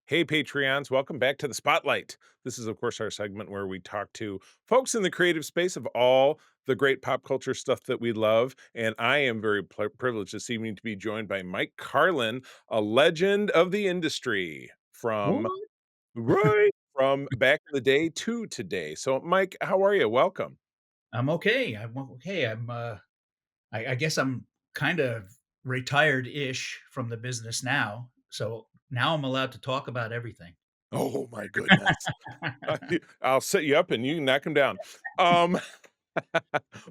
Hey, Patreons, welcome back to the Spotlight. This is, of course, our segment where we talk to folks in the creative space of all the great pop culture stuff that we love. And I am very privileged this evening to be joined by Mike Carlin, a legend of the industry from What? from back in the day to today. So, Mike, how are you? Welcome. I'm okay. I'm okay. I guess I'm kind of retired-ish from the business now. So now I'm allowed to talk about everything. Oh my goodness. I'll set you up and you can knock him down. Um,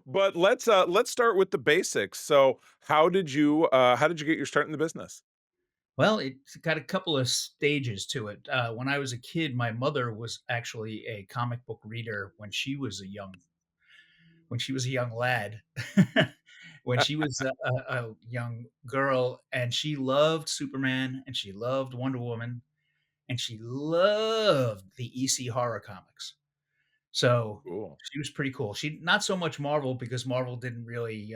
but let's start with the basics. So, how did you get your start in the business? Well, it's got a couple of stages to it. When I was a kid, my mother was actually a comic book reader when she was a young lad. When she was a young girl, and she loved Superman, and she loved Wonder Woman, and she loved the EC horror comics. So, Cool. she was pretty cool. She not so much Marvel because Marvel didn't really,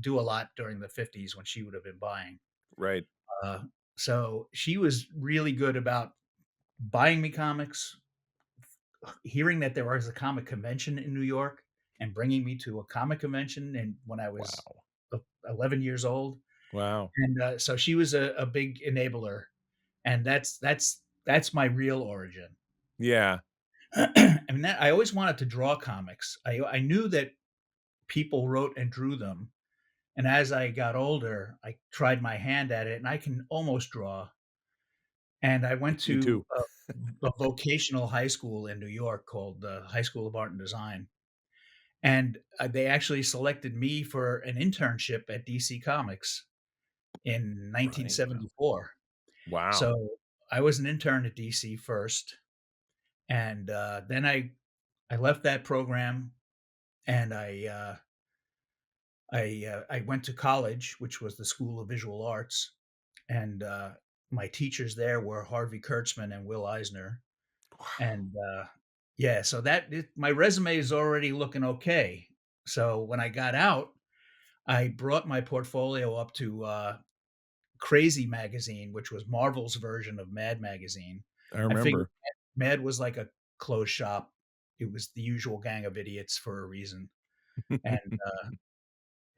do a lot during the '50s when she would have been buying. Right. Uh, so she was really good about buying me comics, hearing that there was a comic convention in New York, and bringing me to a comic convention and when I was Wow. 11 years old, Wow. and, so she was a big enabler, and that's my real origin. Yeah. I mean, that I always wanted to draw comics. I knew that people wrote and drew them, and as I got older, I tried my hand at it, and I can almost draw. And I went Me to too. a vocational high school in New York called the High School of Art and Design, and, they actually selected me for an internship at DC Comics in Right. Wow. 1974. Wow. So, I was an intern at DC first, and, then I left that program, and I went to college, which was the School of Visual Arts, and, my teachers there were Harvey Kurtzman and Will Eisner, Wow. and, yeah, so my resume is already looking okay. So when I got out, I brought my portfolio up to, Crazy Magazine, which was Marvel's version of Mad Magazine. I I figured remember. Mad was like a closed shop. It was the usual gang of idiots for a reason, and,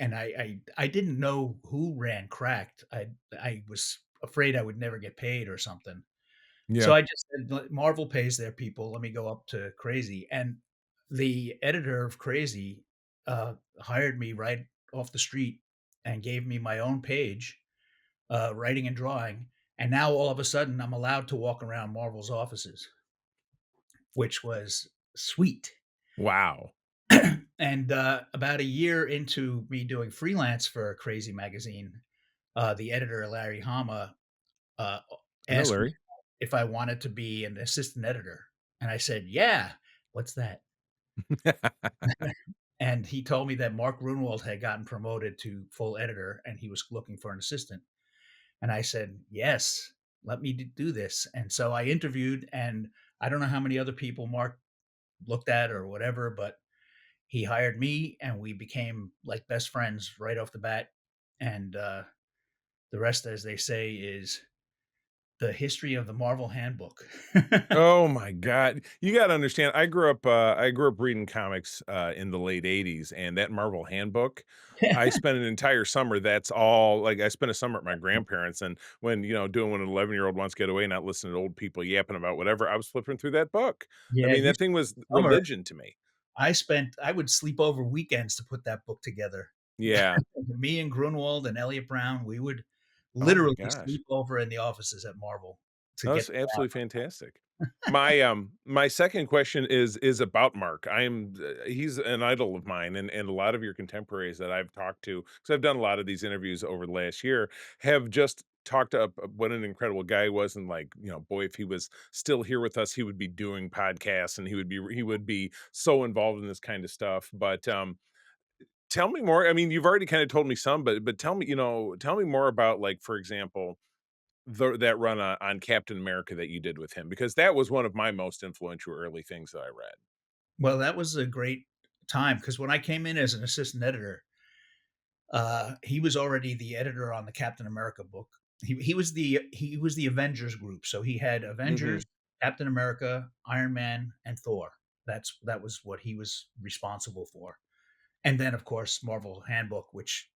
I didn't know who ran Cracked. I was afraid I would never get paid or something. So Yeah. I just said, Marvel pays their people, let me go up to Crazy," and the editor of Crazy, hired me right off the street and gave me my own page, writing and drawing, and now all of a sudden, I'm allowed to walk around Marvel's offices, which was sweet. Wow. And, about a year into me doing freelance for Crazy Magazine, the editor, Larry Hama, uh, I know asked me Larry. if I wanted to be an assistant editor, and I said, "Yeah, what's that?" And he told me that Mark Grunwald had gotten promoted to full editor, and he was looking for an assistant, and I said, "Yes, let me do this." And so I interviewed, and I don't know how many other people Mark looked at or whatever, but he hired me, and we became like best friends right off the bat, and, the rest, as they say, is the history of the Marvel Handbook. Oh my god. You gotta understand, I grew up reading comics, in the late '80s, and that Marvel Handbook, I spent an entire summer that's all like, I spent a summer at my grandparents', and doing what an 11-year-old wants to get away, not listening to old people yapping about whatever, I was flipping through that book. I Yeah, mean, you that thing was summer, religion to me. I would sleep over weekends to put that book together. Yeah. Me and Grunwald and Elliot Brown, we would Oh my literally gosh. sleep over in the offices at Marvel to That get was absolutely fantastic. My second question is about Mark. He's an idol of mine, and a lot of your contemporaries that I've talked to, because 'cause I've done a lot of these interviews over the last year, have just talked up what an incredible guy he was, and, like, boy, if he was still here with us, he would be doing podcasts, and he would be so involved in this kind of stuff, but, tell me more. I mean, you've already kinda told me some, but tell me more about, like, for example, that run on Captain America that you did with him, because that was one of my most influential early things that I read. well, that was a great time because when I came in as an assistant editor, he was already the editor on the Captain America book, he was the Avengers group, so he had Mhm. Avengers, Captain America, Iron Man, and Thor. That was what he was responsible for. And then, of course, Marvel Handbook, which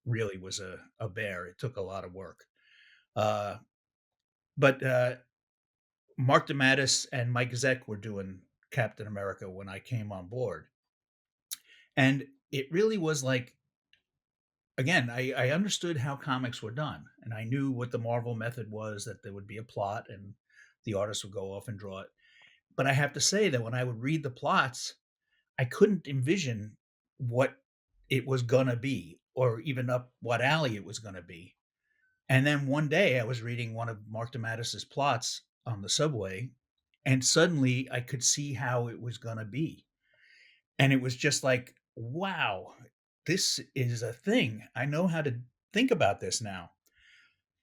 really was a bear. It took a lot of work. Uh, but Mark DeMatteis and Mike Zeck were doing Captain America when I came on board, and it really was like, again, I understood how comics were done, and I knew what the Marvel method was, that there would be a plot and the artist would go off and draw it. But I have to say that when I would read the plots, I couldn't envision what it was gonna be, or even up what alley it was gonna be. And then one day I was reading one of Mark DeMatteis's plots on the subway, and suddenly I could see how it was gonna be. And it was just like, wow, this is a thing. I know how to think about this now.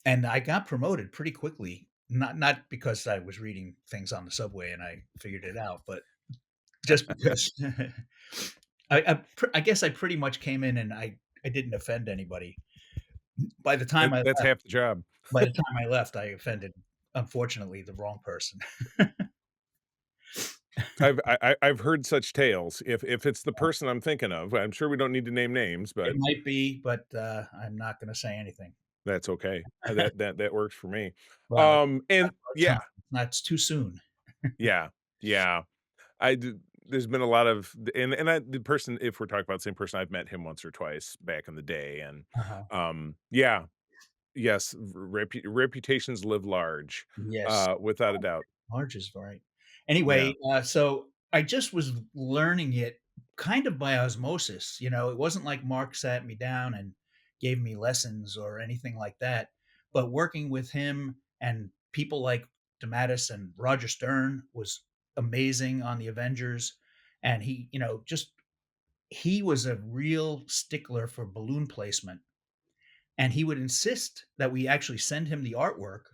And I got promoted pretty quickly. Not because I was reading things on the subway and I figured it out, but just because I guess I pretty much came in and I didn't offend anybody. By the time I That's left half the job. I offended, unfortunately, the wrong person. I've heard such tales. If it's the person I'm thinking of, I'm sure we don't need to name names, It but might be, but, I'm not gonna say anything. that's okay. That works for me. Well, it's not And our yeah, time. It's too soon. yeah, yeah. I d There's been a lot of the person, if we're talking about the same person, I've met him once or twice back in the day, and, Uh-huh. yeah, yes, reputations live large, Yes. without a doubt. Large is right. Yeah. Anyway, so I just was learning it kind of by osmosis. It wasn't like Mark sat me down and gave me lessons or anything like that. But working with him and people like DeMatteis and Roger Stern was amazing on the Avengers. And he was a real stickler for balloon placement. And he would insist that we actually send him the artwork,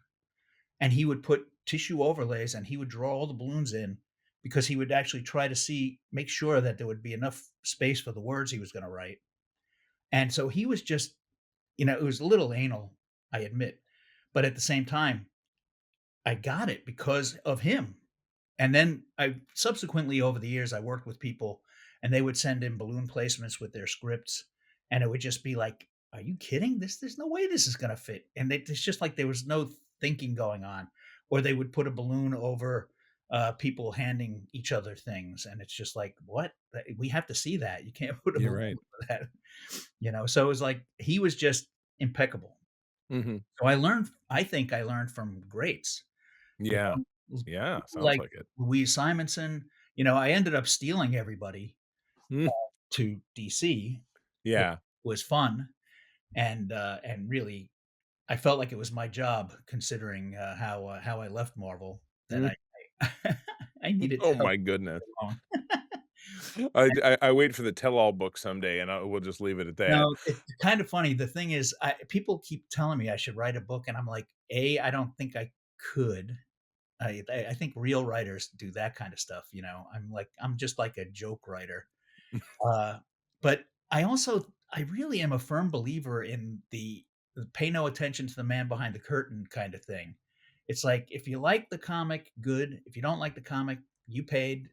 and he would put tissue overlays and he would draw all the balloons in, because he would actually try to make sure that there would be enough space for the words he was going to write. And so he was just, it was a little anal, I admit, but at the same time, I got it because of him. And then I subsequently, over the years, I worked with people and they would send in balloon placements with their scripts. And it would just be like, are you kidding? There's no way this is going to fit. And it's just like there was no thinking going on. Or they would put a balloon over people handing each other things. And it's just like, what? We have to see that. You can't put a You're balloon right. over that. So it was like he was just impeccable. Mhm. So I think I learned from greats. You Yeah. know, Yeah, people sounds like like it. Louise Simonson. I ended up stealing everybody Mm, to DC, which yeah. was fun, and really, I felt like it was my job, considering how I left Marvel, that Mm. I I needed Oh help my goodness. along. I wait for the tell-all book someday, and we'll just leave it at that. No, it's kind of funny. The thing is, people keep telling me I should write a book, and I'm like, A, I don't think I could. I think real writers do that kind of stuff. I'm just like a joke writer. Uh, but I really am a firm believer in the pay no attention to the man behind the curtain kind of thing. It's like, if you like the comic, good. If you don't like the comic, you paid.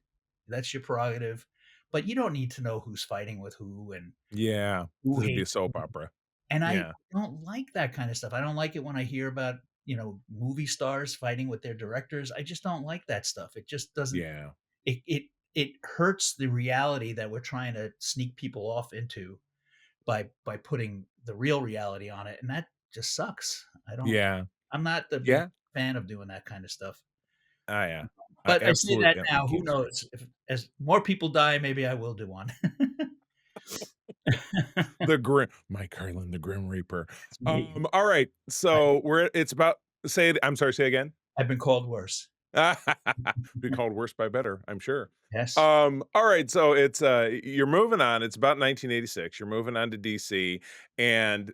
That's your prerogative. But you don't need to know who's fighting with who and Yeah, who because 'cause it'd be a hates soap who. opera. And I Yeah. don't like that kind of stuff. I don't like it when I hear about, movie stars fighting with their directors. I just don't like that stuff. It just doesn't Yeah. it it it hurts the reality that we're trying to sneak people off into by putting the real reality on it, and that just sucks. Yeah. I'm not the big Yeah. fan of doing that kind of stuff. Yeah. I But I say absolutely, that yeah, you now, who can't escape. knows? If as more people die, maybe I will do one. The Grim Mike Carlin, the Grim Reaper. It's me. Alright, I've so it's about say it I'm sorry, say again? I've been called worse. Be called worse by better, I'm sure. Yes. Alright, so you're moving on, it's about 1986, you're moving on to DC, and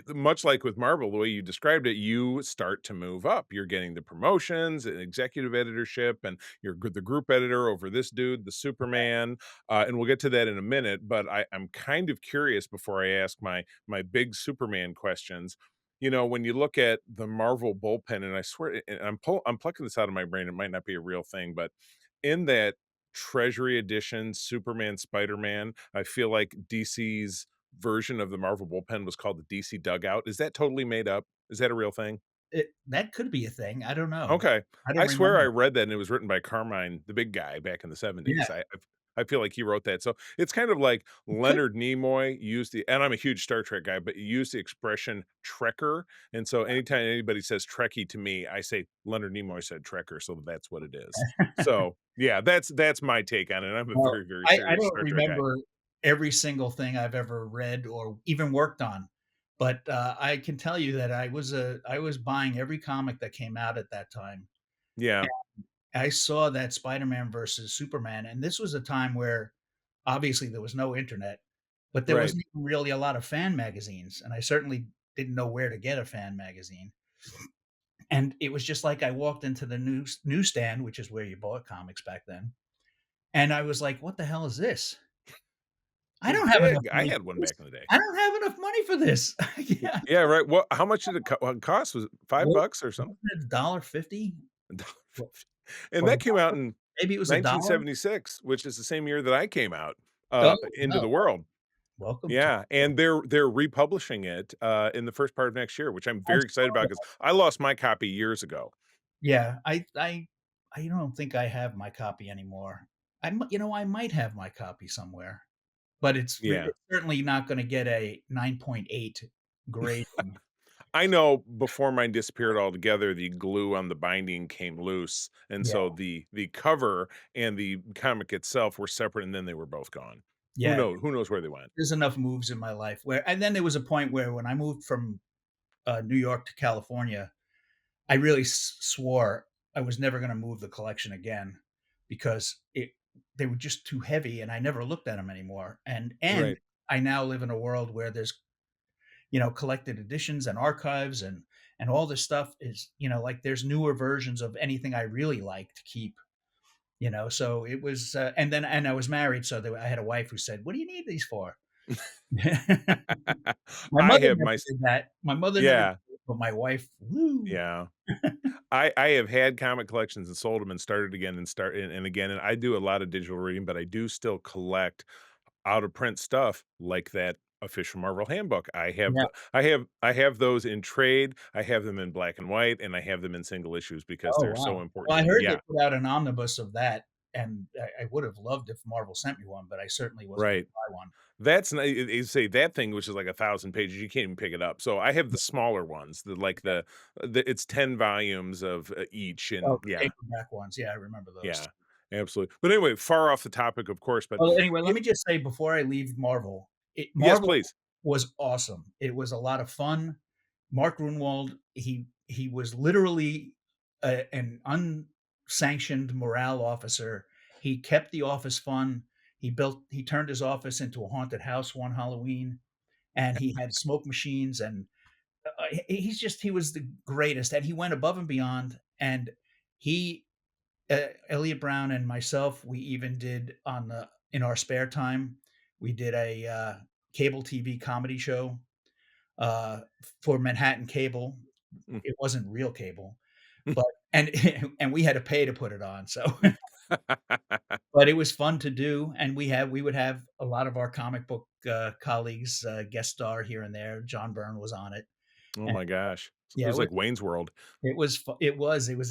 much like with Marvel, the way you described it, you start to move up. You're getting the promotions and executive editorship, and you're the group editor over this dude, the Superman. And we'll get to that in a minute. But I'm kind of curious before I ask my big Superman questions. when you look at the Marvel bullpen, and I swear, and I'm plucking this out of my brain, it might not be a real thing, but in that Treasury Edition Superman, Spider-Man, I feel like DC's version of the Marvel bullpen was called the DC Dugout. Is that totally made up? Is that a real thing? That could be a thing, I don't know. Okay. I don't I swear I remember. read that and it was written by Carmine, the big guy back in the Yeah. '70s. I feel like he wrote that. So it's kind of like It could. Leonard Nimoy used the, and I'm a huge Star Trek guy, but he used the expression Trekker. And so anytime anybody says Trekkie to me, I say Leonard Nimoy said Trekker. So that's what it is. So yeah, that's my take on it. I'm a Well, very, very I serious don't Star Trek guy. remember every single thing I've ever read or even worked on, but, I can tell you that I was buying every comic that came out at that time. Yeah. I saw that Spider-Man versus Superman, and this was a time where obviously there was no internet, but there Right. wasn't even really a lot of fan magazines, and I certainly didn't know where to get a fan magazine. And it was just like I walked into the newsstand, which is where you bought comics back then, and I was like, "What the hell is this? It I was don't have enough big. I money had for one this. back in the day. I don't have enough money for this." Yeah. Yeah, right. Well, how much did it cost? Was it What $5 or something? wasn't it $1.50? Or $1.50. And or a that came out dollar? in Maybe it was a dollar? 1976, which is the same year that I came out, Oh, into well, the world. welcome to Yeah, the and they're republishing it, in the first part of next year, which I'm I very excited saw about because that. I lost my copy years ago. Yeah, I don't think I have my copy anymore. I might have my copy somewhere, but Yeah. it's certainly not gonna get a 9.8 grading. I know before mine disappeared altogether, the glue on the binding came loose, and Yeah, so the cover and the comic itself were separate, and then they were both gone. yeah, Who knows where they went? there's enough moves in my life where and then there was a point where when I moved from, New York to California, I really swore I was never gonna move the collection again because they were just too heavy, and I never looked at them anymore, and Right. I now live in a world where there's, collected editions and archives and all this stuff is, like, there's newer versions of anything I really like to keep, so it was, and I was married, so I had a wife who said, "What do you need these for?" My I mother have never my did that. My mother never did Yeah, it, but my wife, woo. yeah. I have had comic collections and sold them and started again and again, and I do a lot of digital reading, but I do still collect out of print stuff like that official Marvel handbook. Yeah. I have those in trade, I have them in black and white, and I have them in single issues because Oh, they're so wow. important Well, to I me. heard they Yeah, put out an omnibus of that, and I would have loved if Marvel sent me one, but I certainly wasn't gonna right. buy one. That's ni you say that thing, which is like 1,000 pages, you can't even pick it up. So I have the smaller ones, Yeah. the it's 10 volumes of, each, Oh, and the yeah, paperback ones, yeah, I remember those. yeah, absolutely. But anyway, far off the topic, of course, but Well, anyway, let yeah, me just say before I leave Marvel, yes, Marvel please. was awesome. It was a lot of fun. Mark Grunwald, he was literally an unsanctioned morale officer. He kept the office fun. He turned his office into a haunted house one Halloween, and he had smoke machines and he was the greatest, and he went above and beyond. And he, Elliot Brown, and myself, we even did on the in our spare time, we did a cable TV comedy show for Manhattan Cable. Mm. It wasn't real cable, but and and we had to pay to put it on. So, but it was fun to do, and we would have a lot of our comic book colleagues guest star here and there. John Byrne was on it, Oh and my gosh. It yeah, was like Wayne's World. it was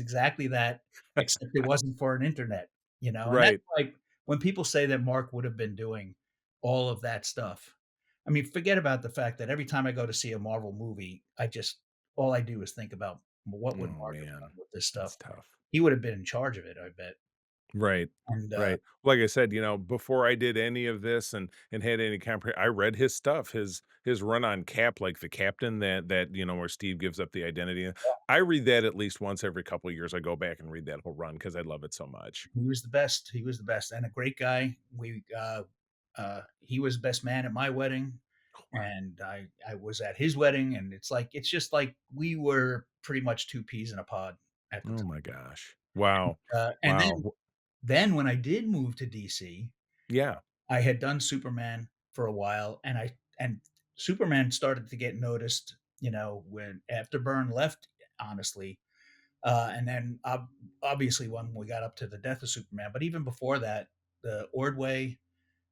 exactly that, except it wasn't for an internet, and that's Right. like when people say that Mark would have been doing all of that stuff. I mean, forget about the fact that every time I go to see a Marvel movie, all I do is think about what would Oh, Mark have done man. with this That's stuff. tough. He would have been in charge of it, I bet. Right. And Right. Like I said, before I did any of this and had any I read his stuff, his run on Cap, like the Captain, where Steve gives up the identity. I read that at least once every couple of years. I go back and read that whole run because I love it so much. he was the best. He was the best, and a great guy. He was best man at my wedding, and I was at his wedding, and it's just like we were pretty much 2 peas in a pod at the Oh time. my gosh. Wow. And Wow. then when I did move to DC, Yeah. I had done Superman for a while, and Superman started to get noticed, when after Byrne left, honestly, and then obviously when we got up to the death of Superman, but even before that, the Ordway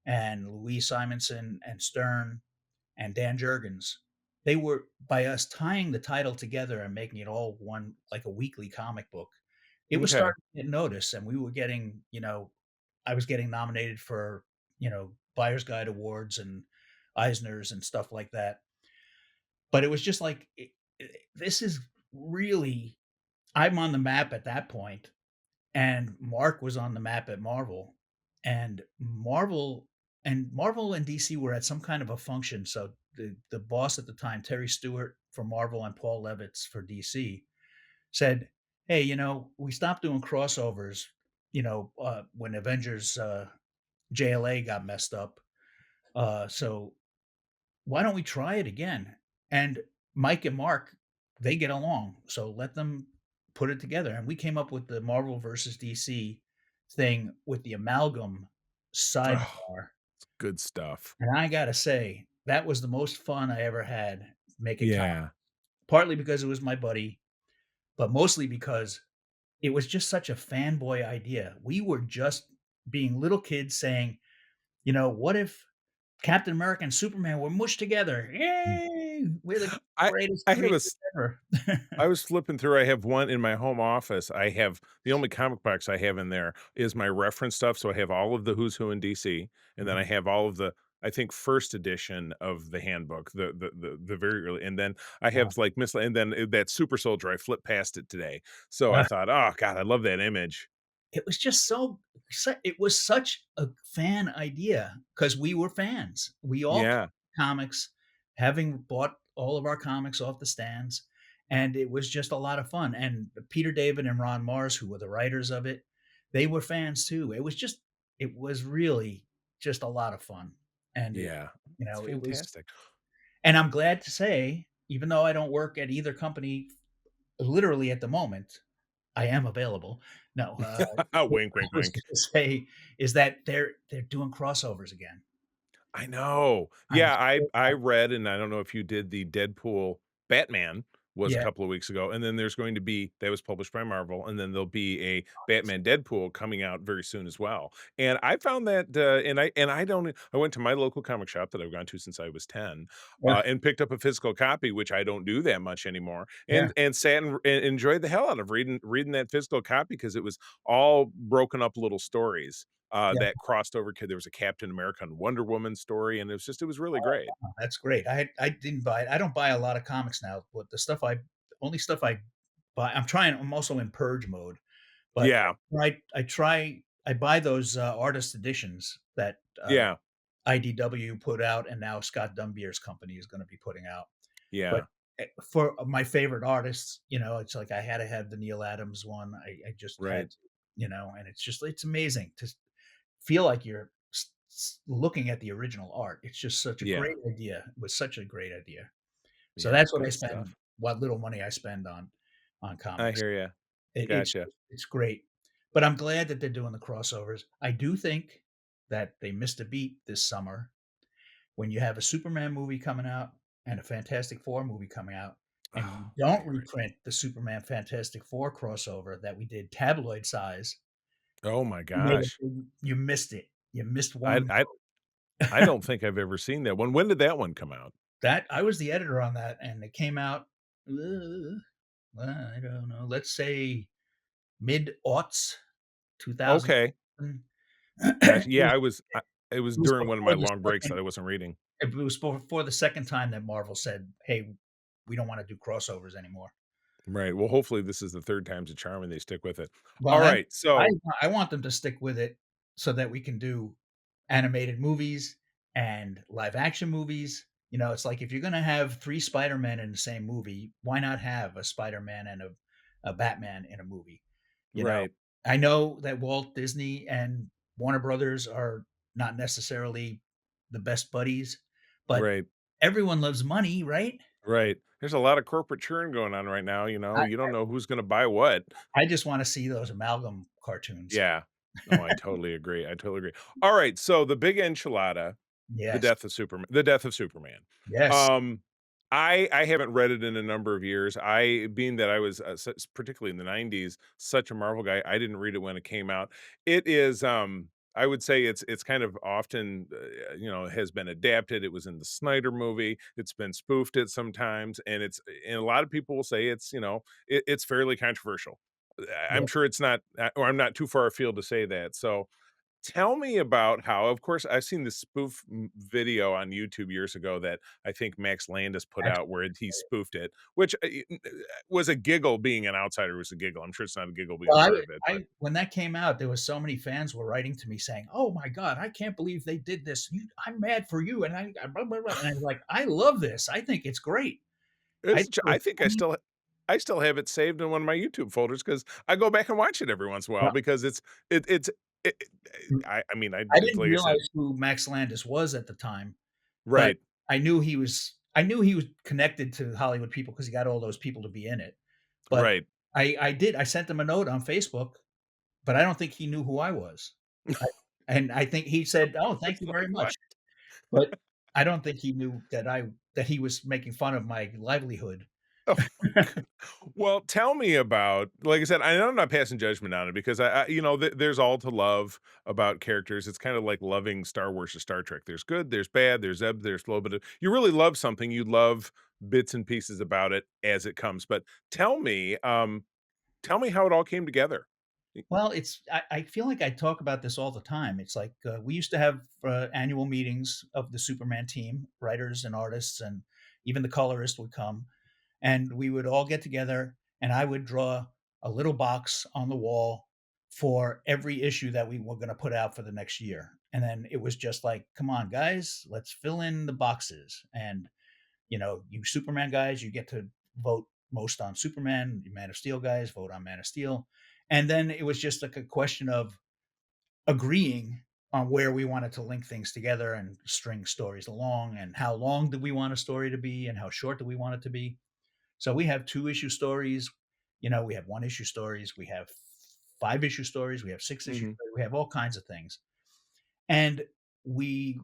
and Louise Simonson and Stern and Dan Jurgens, they were by us tying the title together and making it all one like a weekly comic book. It was Okay. starting to get noticed, and we were getting, I was getting nominated for, Buyer's Guide Awards and Eisners and stuff like that. But it was just like, this is really, I'm on the map at that point, and Mark was on the map at Marvel, and Marvel and DC were at some kind of a function. So the boss at the time, Terry Stewart for Marvel and Paul Levitz for DC, said, "Hey, we stopped doing crossovers. When Avengers JLA got messed up. So why don't we try it again?" And Mike and Mark, they get along, so let them put it together. And we came up with the Marvel versus DC thing with the amalgam Oh, sidebar. good stuff. And I gotta say, that was the most fun I ever had making Yeah. partly because it was my buddy, but mostly because it was just such a fanboy idea. We were just being little kids saying, "What if Captain America and Superman were mushed together? Mm. Yay! We're the I greatest I have a creatures s ever." I was flipping through, I have one in my home office. I have the only comic box I have in there is my reference stuff, so I have all of the Who's Who in DC, and then I Mhm. have all of the, I think, 1st edition of the handbook, the very early, and then I Wow. have, like, and then, that Super Soldier, I flipped past it today. So I Uh, thought, "Oh god, I love that image." it was just it was such a fan idea because we were fans. We all Yeah, comics, having bought all of our comics off the stands, and it was just a lot of fun. And Peter David and Ron Mars, who were the writers of it, they were fans too. It was really just a lot of fun. And yeah. It's it was, fantastic. and I'm glad to say, even though I don't work at either company literally at the moment, I am available. No, what Wink, I wink, was wink. gonna say is that they're doing crossovers again. I know. I'm Yeah, so I happy. read, and I don't know if you did, the Deadpool Batman was a Yeah, couple of weeks ago, and then there's going to be, that was published by Marvel, and then there'll be a Batman Deadpool coming out very soon as well. And I found that, and I don't, I went to my local comic shop that I've gone to since I was 10, yeah, and picked up a physical copy, which I don't do that much anymore, yeah, and sat and enjoyed the hell out of reading that physical copy because it was all broken up little stories yeah. that crossed over. There was a Captain America and Wonder Woman story, and it was really great. Oh, that's great. I didn't buy it. I don't buy a lot of comics now, but only stuff I buy, I'm also in purge mode, but Yeah, I buy those, artist editions that, yeah, IDW put out and now Scott Dunbier's company is gonna be putting out. But, yeah, for my favorite artists, it's like I had to have the Neil Adams one. I just right. had to, and it's amazing to feel like you're looking at the original art. It's just such a Yeah, great idea. It was such a great idea. So yeah, that's what I good spend, stuff. what little money I spend on I comics. hear you. It's Gotcha. it's great. But I'm glad that they're doing the crossovers. I do think that they missed a beat this summer when you have a Superman movie coming out and a Fantastic Four movie coming out, and you Oh, I don't agree. reprint the Superman Fantastic Four crossover that we did tabloid size, Oh my you made a gosh. you missed it. You missed I one. I I don't think I've ever seen that one. When did that one come out? That I was the editor on that, and it came out, I don't know, let's say mid-aughts, 2000. Okay, gotcha. It was It was it was during one of my before the long breaks that second I wasn't reading. it was before the second time that Marvel said, "Hey, we don't wanna do crossovers anymore." Right. Well, hopefully this is the 3rd time's a charm and they stick with it. Well, All right. I So, I want them to stick with it so that we can do animated movies and live action movies. It's like if you're gonna have 3 Spider-Man in the same movie, why not have a Spider-Man and a Batman in a movie? You know? right, I know that Walt Disney and Warner Brothers are not necessarily the best buddies, but right. everyone loves money, right? Right. There's a lot of corporate churn going on right now, I you don't know wwho's gonna buy what. I just wanna see those amalgam cartoons. Yeah. Oh, I totally agree, I totally agree. Alright, so the big enchilada, Yes. The Death of Superman. Yes. Um, I haven't read it in a number of years. I being that I was, particularly in the '90s, such a Marvel guy, I didn't read it when it came out. It is, I would say it's kind of often, has been adapted. It was in the Snyder movie. It's been spoofed at sometimes, and a lot of people will say it's fairly controversial. I'm Yeah. sure it's not, or I'm not too far afield to say that. So tell me about how, of course, I've seen this spoof video on YouTube years ago that I think Max Landis put out where he spoofed it, which was a giggle. Being an outsider was a giggle. I'm sure it's not a giggle being a Well, part of it, but I when that came out, there was so many fans were writing to me saying, "Oh my god, I can't believe they did this. I'm mad for you." And I blah, blah, blah. And I was like, "I love this. I think it's great. I think it I was think funny." I still have it saved in one of my YouTube folders because I go back and watch it every once in a while Well, because it's it, it, mm, I mean I I it's didn't like I said, realize who Max Landis was at the time, but right, I knew he was connected to Hollywood people because he got all those people to be in it. But right. I sent him a note on Facebook, but I don't think he knew who I was. I and I think he said, "Oh, thank It's you very like what? much." But I don't think he knew that he was making fun of my livelihood. Oh my good. Well, tell me about, like I said, I know I'm not passing judgment on it because there's all to love about characters. It's kind of like loving Star Wars or Star Trek. There's good, there's bad, there's ebb, there's flow, but you really love something, you love bits and pieces about it as it comes. But tell me how it all came together. Y- Well, I feel like I talk about this all the time. It's like, we used to have, annual meetings of the Superman team, writers and artists, and even the colorist would come, and we would all get together, and I would draw a little box on the wall for every issue that we were gonna put out for the next year, and then it was just like, "Come on, guys, let's fill in the boxes," and, you Superman guys, you get to vote most on Superman, you Man of Steel guys vote on Man of Steel, and then it was just like a question of agreeing on where we wanted to link things together and string stories along, and how long do we want a story to be and how short do we want it to be. So we have 2 issue stories, we have 1 issue stories, we have 5 issue stories, we have 6 issue Mhm, stories, we have all kinds of things. And we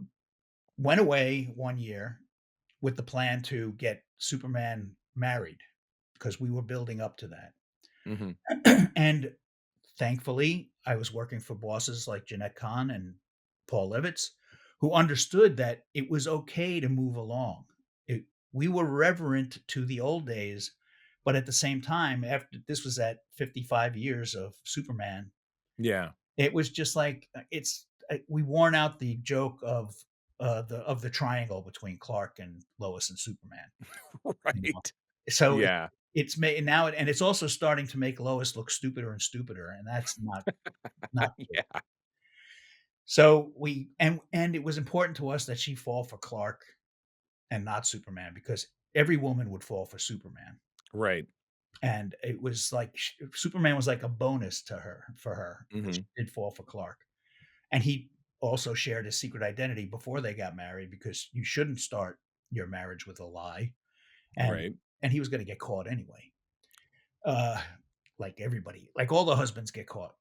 went away 1 year with the plan to get Superman married because we were building up to that. mhm, And thankfully, I was working for bosses like Jeanette Kahn and Paul Levitz, who understood that it was okay to move along. We were reverent to the old days, but at the same time, after this was at 55 years of Superman, yeah, it was just like we worn out the joke of the triangle between Clark and Lois and Superman. You know? right. So Yeah, it's made now, and it's also starting to make Lois look stupider and stupider, and that's not good. yeah, So and it was important to us that she fall for Clark and not Superman because every woman would fall for Superman, right. and it was like Superman was like a bonus for her that she Mhm, did fall for Clark, and he also shared his secret identity before they got married because you shouldn't start your marriage with a lie, and right. he was going to get caught anyway, uh, like everybody, like all the husbands get caught.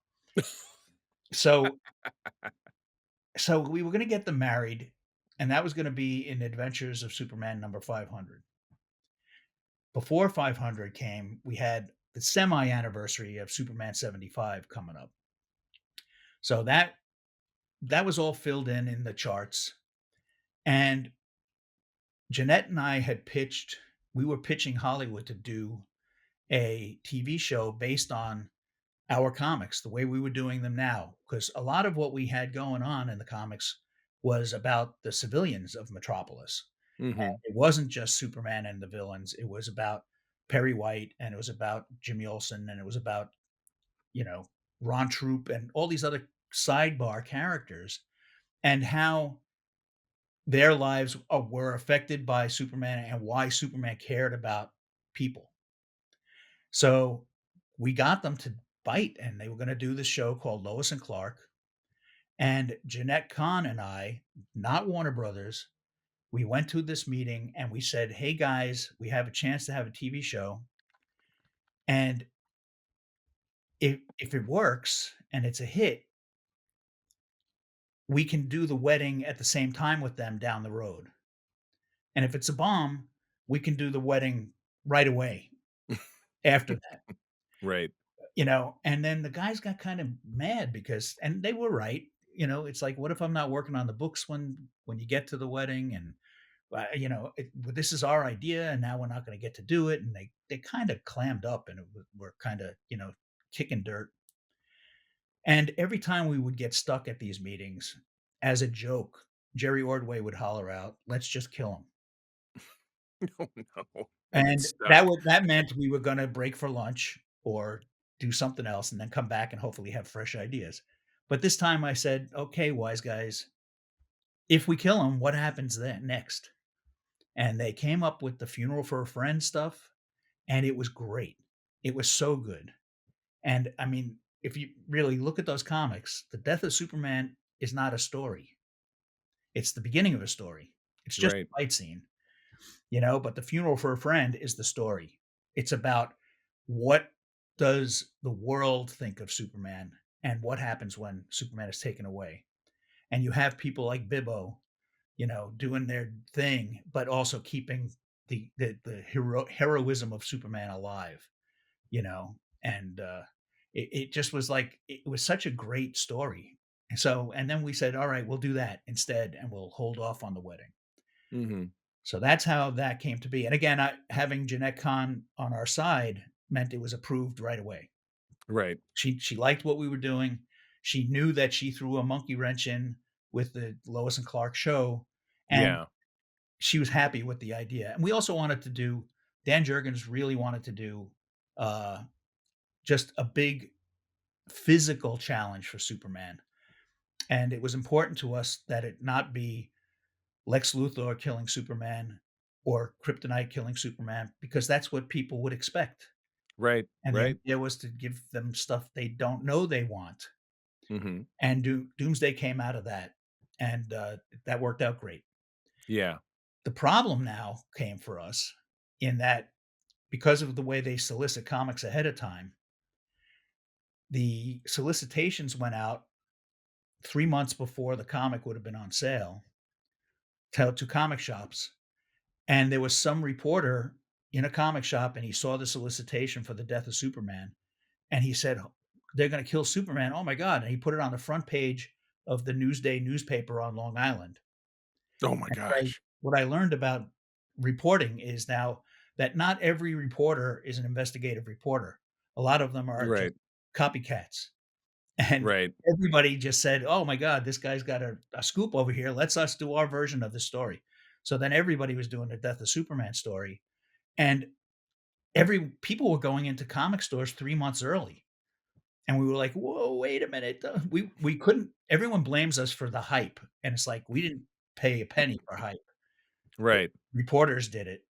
So we were going to get them married, and that was going to be in Adventures of Superman number 500. Before 500 came, we had the semi anniversary of Superman 75 coming up. So that was all filled in the charts, and Jeanette and I had pitched. We were pitching Hollywood to do a TV show based on our comics, the way we were doing them now, because a lot of what we had going on in the comics was about the civilians of Metropolis. Mhm, It wasn't just Superman and the villains. It was about Perry White, and it was about Jimmy Olsen, and it was about, you know, Ron Troop and all these other sidebar characters, and how their lives were affected by Superman and why Superman cared about people. So we got them to bite, and they were going to do this show called Lois and Clark. And Jeanette Kahn and I, not Warner Brothers, we went to this meeting and we said, "Hey guys, we have a chance to have a TV show. And if it works and it's a hit, we can do the wedding at the same time with them down the road. And if it's a bomb, we can do the wedding right away after that, Right. and then the guys got kind of mad because and they were right, it's like, what if I'm not working on the books when you get to the wedding and well, this is our idea and now we're not going to get to do it, and they kind of clammed up and were kind of, kicking dirt. And every time we would get stuck at these meetings, as a joke, Jerry Ordway would holler out, "Let's just kill him." Oh, no. And it's And stuck. that meant we were gonna break for lunch or do something else and then come back and hopefully have fresh ideas. But this time I said, "Okay, wise guys, if we kill him, what happens then next?" And they came up with the funeral for a friend stuff, and it was great. It was so good. And I mean, if you really look at those comics, the death of Superman is not a story. It's the beginning of a story. It's just Right. a fight scene, but the funeral for a friend is the story. It's about what does the world think of Superman and what happens when Superman is taken away. And you have people like Bibbo, doing their thing, but also keeping the heroism of Superman alive, you know, and it just was like it was such a great story. And then we said, all right, we'll do that instead, and we'll hold off on the wedding. Mhm. So that's how that came to be. And again, having Jeanette Kahn on our side meant it was approved right away. Right. She liked what we were doing. She knew that she threw a monkey wrench in with the Lois and Clark show, and Yeah. she was happy with the idea. And we also wanted to do Dan Jurgens really wanted to do uh, just a big physical challenge for Superman. And it was important to us that it not be Lex Luthor killing Superman or Kryptonite killing Superman because that's what people would expect. Right. And the Right. idea was to give them stuff they don't know they want. Mhm. And Doomsday came out of that, and that worked out great. Yeah. The problem now came for us in that because of the way they solicit comics ahead of time, the solicitations went out 3 months before the comic would have been on sale to comic shops. And there was some reporter in a comic shop, and he saw the solicitation for the death of Superman, and he said, "They're gonna kill Superman. Oh my god." And he put it on the front page of the Newsday newspaper on Long Island. Oh my And gosh. what I learned about reporting is now that not every reporter is an investigative reporter. A lot of them are just Right. copycats. And Right. everybody just said, "Oh my god, this guy's got a scoop over here. Let's us do our version of the story." So then everybody was doing the death of Superman story, and every people were going into comic stores 3 months early, and we were like, "Whoa, wait a minute." We couldn't everyone blames us for the hype, and it's like, we didn't pay a penny for hype. The Right. reporters did it,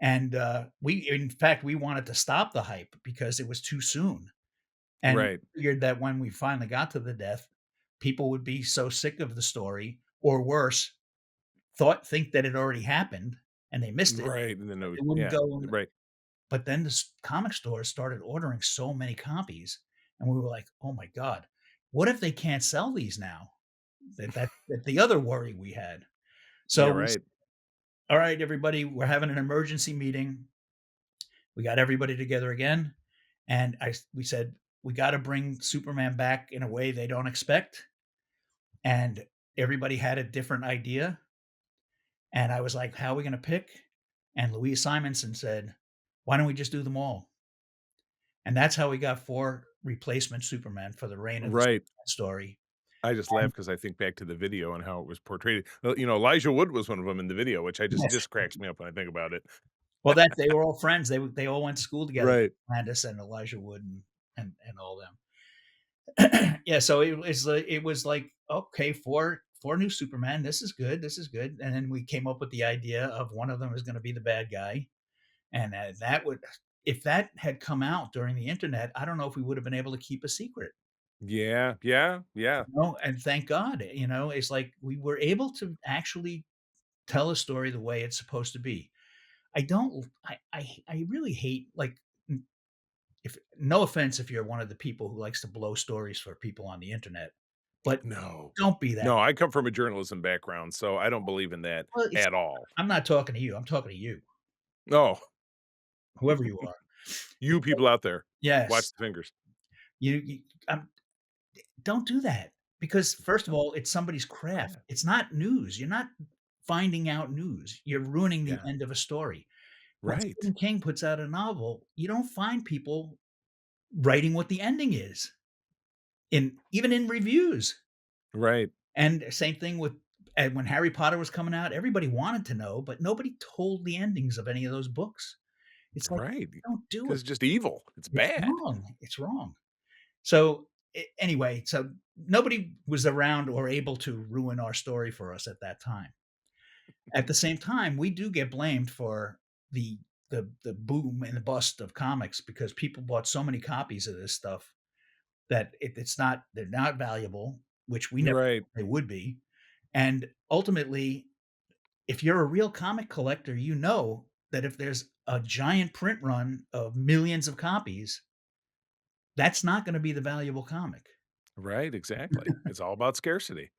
and, we in fact, we wanted to stop the hype because it was too soon, and Right. figured that when we finally got to the death, people would be so sick of the story, or worse, think that it already happened, and they missed it, Right. And then that it they was wouldn't yeah. go. Right. But then the comic stores started ordering so many copies, and we were like, "Oh my god, what if they can't sell these now?" That the other worry we had. Yeah, So we said, right. "All right, everybody, we're having an emergency meeting." We got everybody together again, and we said, "We gotta bring Superman back in a way they don't expect," and everybody had a different idea, and I was like, "How are we gonna pick?" And Louise Simonson said, "Why don't we just do them all?" And that's how we got 4 replacement Supermen for the reign of the Right. Superman story. I just And laugh because I think back to the video and how it was portrayed. Elijah Wood was one of them in the video, which I yes, just cracks me up when I think about it. well, that they were all friends. They all went to school together, Right. Landis and Elijah Wood and all them. Yeah, so it was like, okay, 4 new Superman. This is good. This is good. And then we came up with the idea of one of them was going to be the bad guy, and that would if that had come out during the internet, I don't know if we would have been able to keep a secret. Yeah. Yeah. Yeah. And thank God, it's like we were able to actually tell a story the way it's supposed to be. I don't I really hate, like, if no offense if you're one of the people who likes to blow stories for people on the internet, but No. don't be that No, way. I come from a journalism background, so I don't believe in that Well, it's at all. I'm not talking to you, I'm talking to you. Oh, whoever you are. you people out there, watch Yes, the fingers. you don't do that because first of No, all, it's somebody's craft. bad. It's not news. You're not finding out news. You're ruining the Yeah, end of a story. When right, Stephen King puts out a novel, you don't find people writing what the ending is in even in reviews. right, And same thing with and when Harry Potter was coming out, everybody wanted to know, but nobody told the endings of any of those books. It's like, right. don't do Because it. it's just evil. It's It's bad. wrong. It's wrong. So anyway, so nobody was around or able to ruin our story for us at that time. At the same time, we do get blamed for the the boom and the bust of comics because people bought so many copies of this stuff that it's not they're not valuable, which we never Right, thought they would be. And ultimately, if you're a real comic collector, you know that if there's a giant print run of millions of copies, that's not going to be the valuable comic. right, exactly. It's all about scarcity.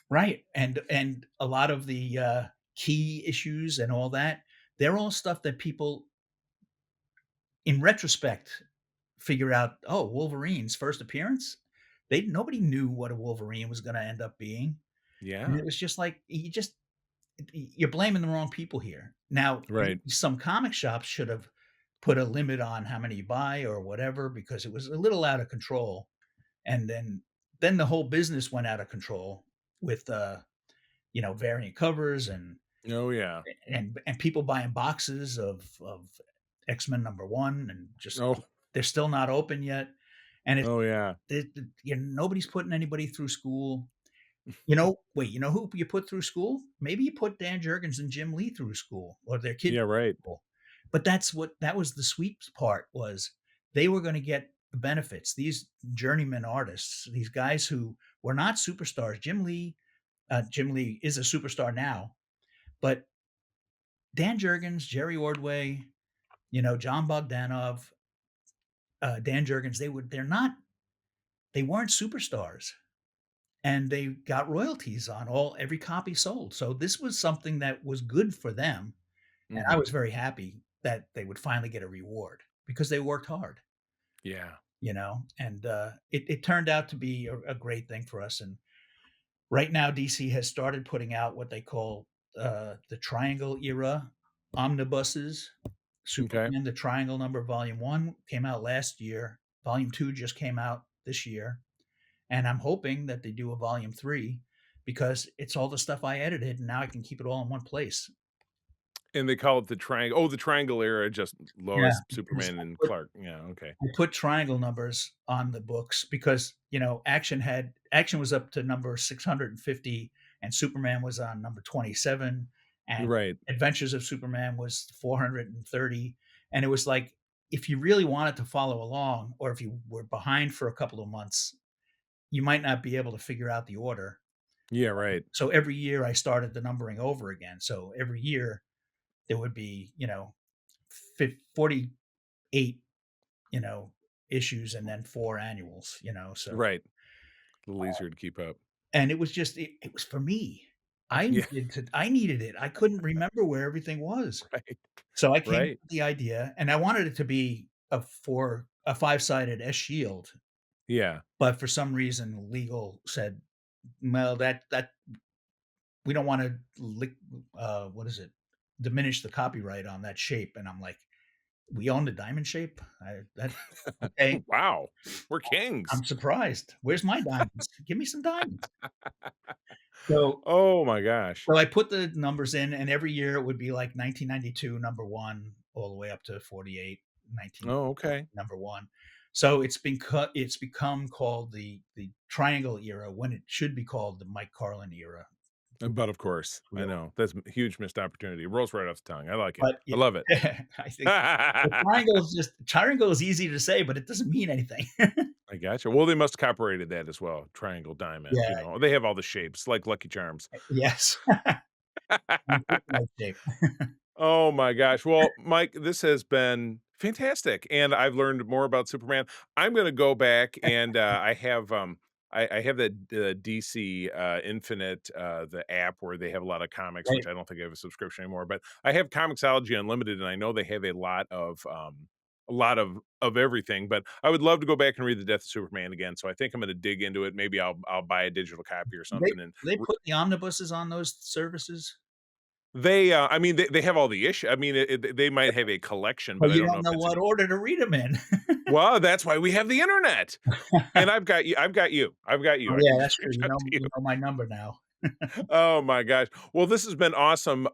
Right, and a lot of the, key issues and all that, they're all stuff that people, in retrospect, figure out, "Oh, Wolverine's first appearance?" They nobody knew what a Wolverine was gonna end up being, and Yeah, it was just like, you're blaming the wrong people here. Now, right. maybe some comic shops should have put a limit on how many you buy or whatever because it was a little out of control, and then the whole business went out of control with, variant covers Oh, yeah. and people buying boxes of X-Men #1 and just Oh, they're still not open yet, and oh, yeah. nobody's putting anybody through school. Wait, you know who you put through school? Maybe you put Dan Jurgens and Jim Lee through school or their kids Yeah, through right. school. But that was the sweet part was they were gonna get the benefits. These journeyman artists, these guys who were not superstars. Jim Lee is a superstar now, but Dan Jurgens, Jerry Ordway, John Bogdanov, Dan Jurgens, they weren't superstars, and they got royalties on all every copy sold. So this was something that was good for them, and I Mhm. was very happy that they would finally get a reward because they worked hard, Yeah. and it turned out to be a great thing for us. And right now, DC has started putting out what they call the Triangle era omnibuses. Okay. Superman, the Triangle Number Volume 1 came out last year. Volume 2 just came out this year. And I'm hoping that they do a Volume 3 because it's all the stuff I edited and now I can keep it all in one place. And they call it the triangle the triangle era, just Yeah, Lois, because Superman, and Clark. Yeah, okay. I put triangle numbers on the books because, Action was up to number 650 and Superman was on number 27 and Right. Adventures of Superman was 430, and it was like, if you really wanted to follow along or if you were behind for a couple of months, you might not be able to figure out the order. Yeah, right. So every year I started the numbering over again. So every year there would be, 48, you know, issues and then 4 annuals, so Right. A little easier to keep up. and it was just it was for me. Yeah, I needed it. I couldn't remember where everything was. right. So I came up Right. with the idea and I wanted it to be a five-sided S shield, Yeah. but for some reason legal said, "Well, that we don't wanna what is it? Diminish the copyright on that shape." And I'm like, "We own the diamond shape? I that okay." Wow. We're kings. I'm surprised. Where's my diamonds? Give me some diamonds. So Oh my gosh. so I put the numbers in, and every year it would be like 1992, number 1, all the way up to 48, 19 Oh, okay. number 1. So it's become called the triangle era when it should be called the Mike Carlin era. But of course, I Really. know. That's a huge missed opportunity. It rolls right off the tongue. I like it. But I yeah, love it. I think the triangle is easy to say, but it doesn't mean anything. I gotcha. Well, they must have copyrighted that as well. Triangle, diamond, Yeah, they have all the shapes like Lucky Charms. yes. I'm thinking like shape. Oh my gosh. Well, Mike, this has been fantastic, and I've learned more about Superman. I'm gonna go back and, I have, I have that, DC, Infinite, the app where they have a lot of comics, which Right. I don't think I have a subscription anymore, but I have Comixology Unlimited, and I know they have a lot of everything, but I would love to go back and read The Death of Superman again, so I think I'm gonna dig into it. Maybe I'll buy a digital copy or They something and they put the omnibuses on those services? I mean, they have all the issue I mean, they might have a collection, But but I you don't know don't if know it's what an order to read them in. well, that's why we have the internet, and I've got you, Oh, I yeah, can just that's true. reach out to you. You know my number now. Oh my gosh. Well, this has been awesome.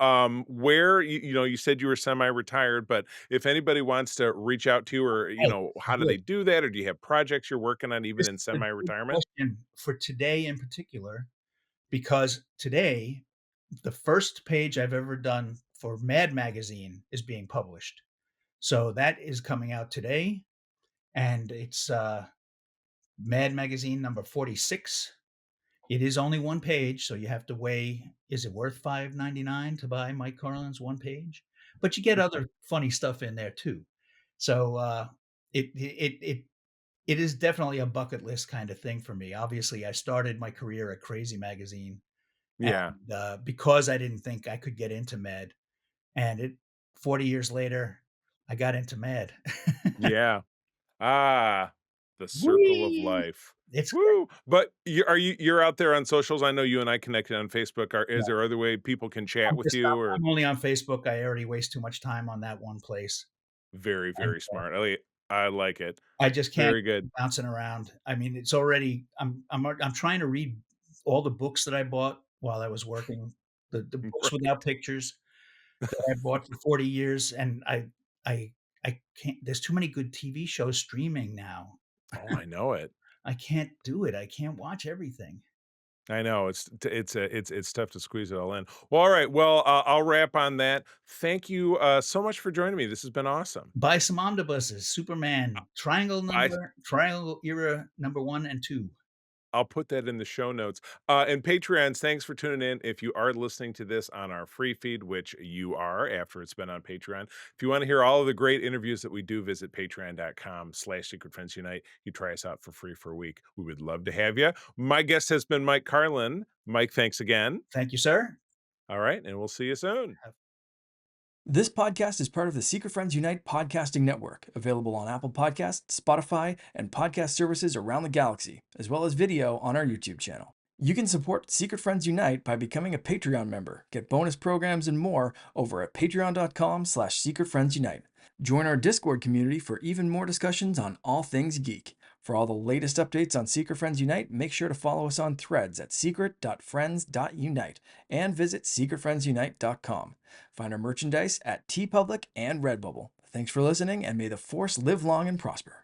Where you know, you said you were semi-retired, but if anybody wants to reach out to you or, you Hey, know, I how do would. they do that? Or do you have projects you're working on even This in is a good semi-retirement? question for today in particular, because today, the first page I've ever done for Mad Magazine is being published. So that is coming out today, and it's, Mad Magazine number 46. It is only one page, so you have to weigh, is it worth 5.99 to buy Mike Carlin's one page? But you get other funny stuff in there too. So, it it is definitely a bucket list kind of thing for me. Obviously, I started my career at Crazy Magazine, Yeah. and, because I didn't think I could get into Mad, and it 40 years later, I got into Mad. Yeah. Ah, the circle of Whee! life. It's great. Woo! But you're out there on socials? I know you and I connected on Facebook. Is Yeah, there other way people can chat with I'm you or I'm only on Facebook. I already waste too much time on that one place, very, and very smart. I like it. I just can't Very good. keep bouncing around. I mean, it's already I'm trying to read all the books that I bought while I was working, the books without Right. pictures that I bought for 40 years, and I I can't, there's too many good TV shows streaming now. Oh, I know it. I can't do it. I can't watch everything. I know it's tough to squeeze it all in. Well, all right. Well, I'll wrap on that. Thank you so much for joining me. This has been awesome. Buy some omnibuses, Superman, I Triangle Era number 1 and 2. I'll put that in the show notes. And Patreons, thanks for tuning in. If you are listening to this on our free feed, which you are after it's been on Patreon, if you want to hear all of the great interviews that we do, visit patreon.com/Secret Friends Unite. You try us out for free for a week. We would love to have you. My guest has been Mike Carlin. Mike, thanks again. Thank you, sir. All right. And we'll see you soon. This podcast is part of the Secret Friends Unite podcasting network, available on Apple Podcasts, Spotify, and podcast services around the galaxy, as well as video on our YouTube channel. You can support Secret Friends Unite by becoming a Patreon member, get bonus programs and more over at patreon.com/secretfriendsunite. Join our Discord community for even more discussions on all things geek. For all the latest updates on Secret Friends Unite, make sure to follow us on Threads at secret.friends.unite and visit secretfriendsunite.com. Find our merchandise at TeePublic and Redbubble. Thanks for listening, and may the Force live long and prosper.